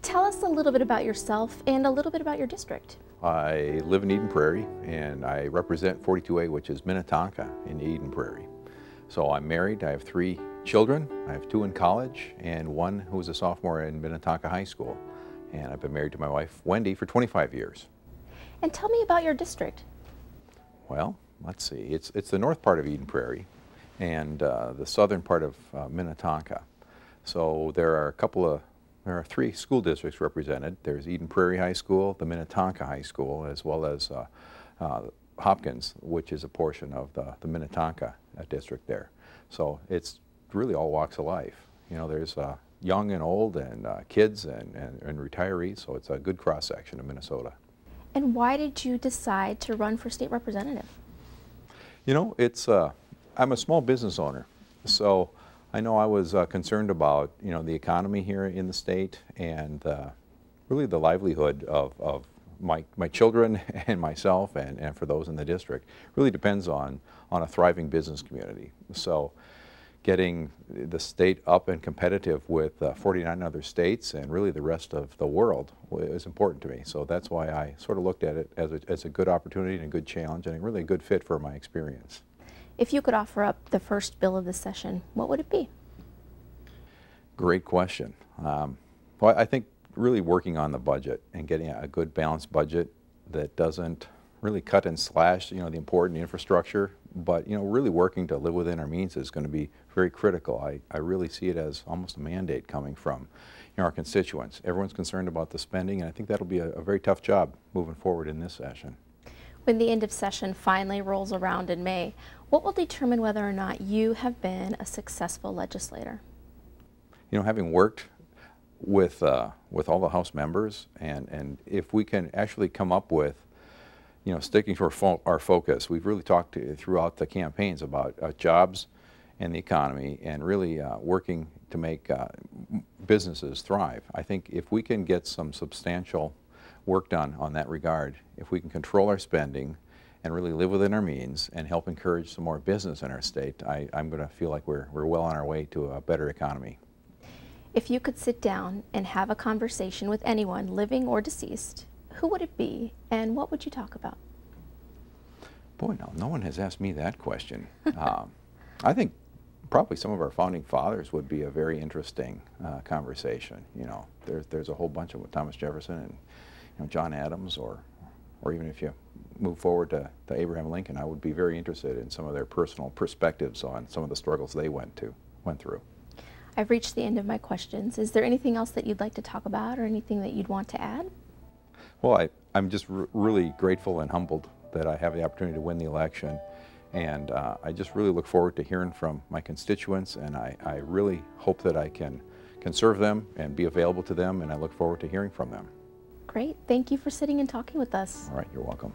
Tell us a little bit about yourself and a little bit about your district. I live in Eden Prairie, and I represent 42A, which is Minnetonka in Eden Prairie. So I'm married. I have 3 children. I have 2 in college and 1 who's a sophomore in Minnetonka High School. And I've been married to my wife, Wendy, for 25 years. And tell me about your district. Well, let's see. It's the north part of Eden Prairie and the southern part of Minnetonka. So there are 3 school districts represented. There's Eden Prairie High School, the Minnetonka High School, as well as Hopkins, which is a portion of the Minnetonka district there. So it's really all walks of life. You know, there's young and old and kids and retirees, so it's a good cross-section of Minnesota. And why did you decide to run for state representative? You know, I'm a small business owner, so I know I was concerned about, you know, the economy here in the state and really the livelihood of my children and myself and for those in the district. Really depends on a thriving business community. So getting the state up and competitive with 49 other states and really the rest of the world is important to me. So that's why I sort of looked at it as a good opportunity and a good challenge and really a good fit for my experience. If you could offer up the first bill of the session, what would it be? Great question. Well, I think really working on the budget and getting a good balanced budget that doesn't really cut and slash, you know, the important infrastructure, but, you know, really working to live within our means is going to be very critical. I really see it as almost a mandate coming from, you know, our constituents. Everyone's concerned about the spending, and I think that'll be a very tough job moving forward in this session. When the end of session finally rolls around in May, what will determine whether or not you have been a successful legislator? You know, having worked with all the House members, and if we can actually come up with, you know, sticking to our focus. We've really talked throughout the campaigns about jobs and the economy and really working to make businesses thrive. I think if we can get some substantial work done on that regard, if we can control our spending and really live within our means and help encourage some more business in our state, I'm going to feel like we're well on our way to a better economy. If you could sit down and have a conversation with anyone, living or deceased, who would it be and what would you talk about? Boy, no one has asked me that question. I think probably some of our founding fathers would be a very interesting conversation. You know, there's a whole bunch of them with Thomas Jefferson and, you know, John Adams, or even if you move forward to Abraham Lincoln, I would be very interested in some of their personal perspectives on some of the struggles they went through. I've reached the end of my questions. Is there anything else that you'd like to talk about or anything that you'd want to add? Well, I'm just really grateful and humbled that I have the opportunity to win the election, and I just really look forward to hearing from my constituents, and I really hope that I can serve them and be available to them, and I look forward to hearing from them. Great. Thank you for sitting and talking with us. All right, you're welcome.